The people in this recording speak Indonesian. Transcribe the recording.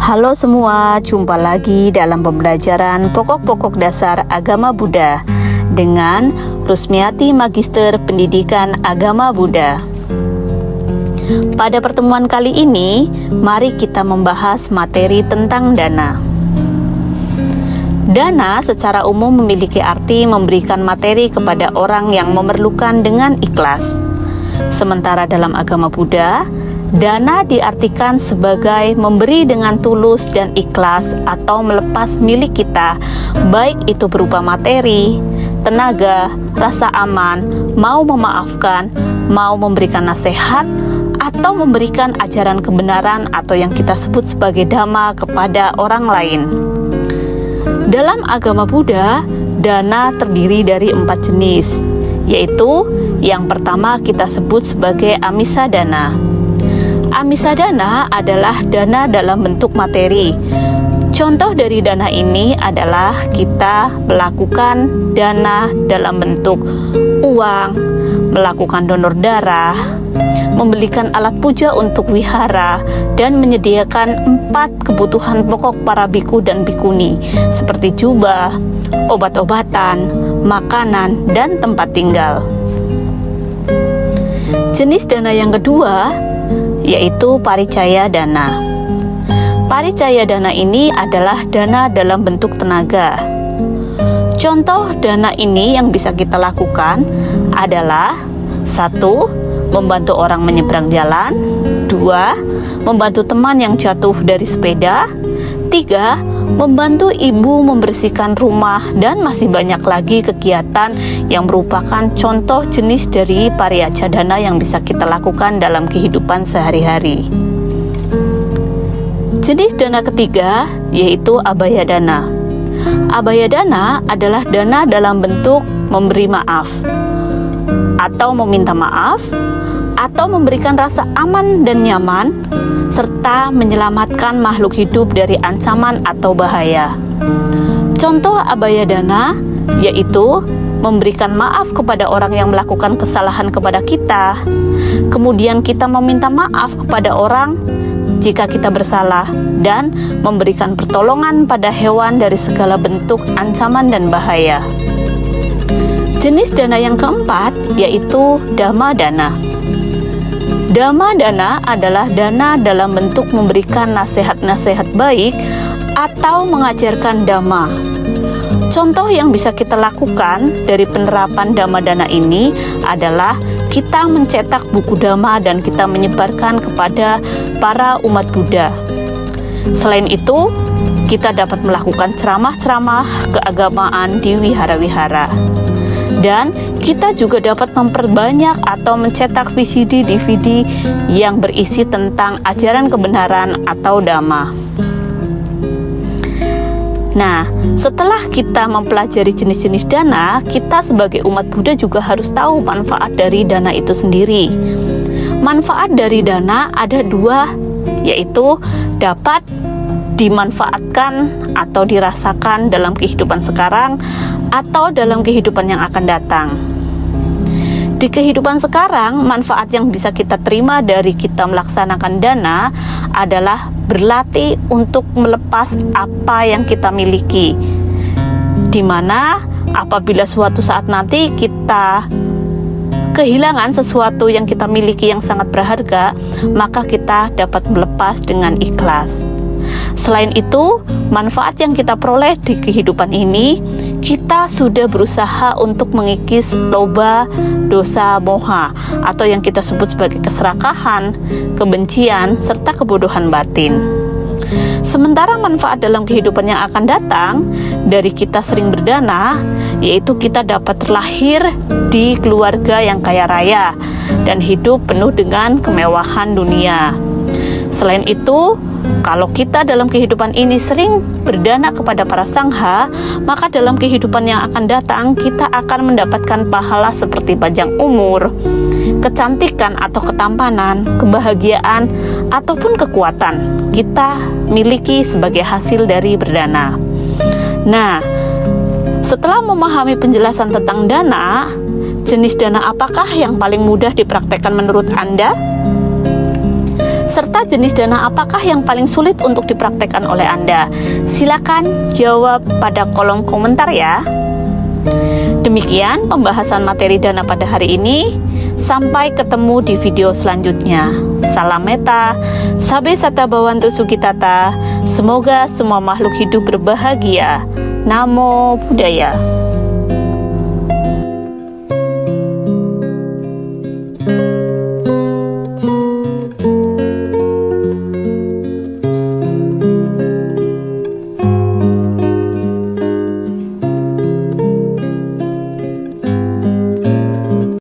Halo semua, jumpa lagi dalam pembelajaran pokok-pokok dasar agama Buddha dengan Rusmiati Magister Pendidikan Agama Buddha. Pada pertemuan kali ini, mari kita membahas materi tentang dana. Dana secara umum memiliki arti memberikan materi kepada orang yang memerlukan dengan ikhlas. Sementara dalam agama Buddha, dana diartikan sebagai memberi dengan tulus dan ikhlas atau melepas milik kita, baik itu berupa materi, tenaga, rasa aman, mau memaafkan, mau memberikan nasihat, atau memberikan ajaran kebenaran atau yang kita sebut sebagai dhamma kepada orang lain. Dalam agama Buddha, dana terdiri dari 4 jenis, yaitu yang pertama kita sebut sebagai amisa dana. Amisa dana adalah dana dalam bentuk materi. Contoh dari dana ini adalah kita melakukan dana dalam bentuk uang, melakukan donor darah, membelikan alat puja untuk wihara, dan menyediakan 4 kebutuhan pokok para biku dan bikuni seperti jubah, obat-obatan, makanan, dan tempat tinggal. Jenis dana yang kedua yaitu paricaya dana. Paricaya dana ini adalah dana dalam bentuk tenaga. Contoh dana ini yang bisa kita lakukan adalah 1. Membantu orang menyeberang jalan, 2. Membantu teman yang jatuh dari sepeda, 3. Membantu ibu membersihkan rumah, dan masih banyak lagi kegiatan yang merupakan contoh jenis dari paricaya dana yang bisa kita lakukan dalam kehidupan sehari-hari. Jenis dana ketiga yaitu abaya dana. Abaya dana adalah dana dalam bentuk memberi maaf atau meminta maaf atau memberikan rasa aman dan nyaman serta menyelamatkan makhluk hidup dari ancaman atau bahaya. Contoh abaya dana yaitu memberikan maaf kepada orang yang melakukan kesalahan kepada kita, kemudian kita meminta maaf kepada orang jika kita bersalah, dan memberikan pertolongan pada hewan dari segala bentuk ancaman dan bahaya. Jenis dana yang keempat yaitu dhamma dana. Dhamma dana adalah dana dalam bentuk memberikan nasihat-nasihat baik atau mengajarkan dhamma. Contoh yang bisa kita lakukan dari penerapan dhamma dana ini adalah kita mencetak buku dhamma dan kita menyebarkan kepada para umat Buddha. Selain itu, kita dapat melakukan ceramah-ceramah keagamaan di wihara-wihara. Dan kita juga dapat memperbanyak atau mencetak VCD, DVD yang berisi tentang ajaran kebenaran atau dhamma. Nah, setelah kita mempelajari jenis-jenis dana, kita sebagai umat Buddha juga harus tahu manfaat dari dana itu sendiri. Manfaat dari dana ada 2, yaitu dapat dimanfaatkan atau dirasakan dalam kehidupan sekarang atau dalam kehidupan yang akan datang. Di kehidupan sekarang, manfaat yang bisa kita terima dari kita melaksanakan dana adalah berlatih untuk melepas apa yang kita miliki, di mana apabila suatu saat nanti kita kehilangan sesuatu yang kita miliki yang sangat berharga, maka kita dapat melepas dengan ikhlas. Selain itu, manfaat yang kita peroleh di kehidupan ini, kita sudah berusaha untuk mengikis loba, dosa, moha, atau yang kita sebut sebagai keserakahan, kebencian, serta kebodohan batin. Sementara manfaat dalam kehidupan yang akan datang dari kita sering berdana, yaitu kita dapat terlahir di keluarga yang kaya raya dan hidup penuh dengan kemewahan dunia. Selain itu, kalau kita dalam kehidupan ini sering berdana kepada para sangha, maka dalam kehidupan yang akan datang kita akan mendapatkan pahala seperti panjang umur, kecantikan atau ketampanan, kebahagiaan, ataupun kekuatan kita miliki sebagai hasil dari berdana. Nah, setelah memahami penjelasan tentang dana, jenis dana apakah yang paling mudah dipraktekkan menurut Anda? Serta jenis dana apakah yang paling sulit untuk dipraktekkan oleh Anda? Silakan jawab pada kolom komentar ya. Demikian pembahasan materi dana pada hari ini. Sampai ketemu di video selanjutnya. Salam meta, sabe sata bawantu sukitata. Semoga semua makhluk hidup berbahagia. Namo Buddhaya.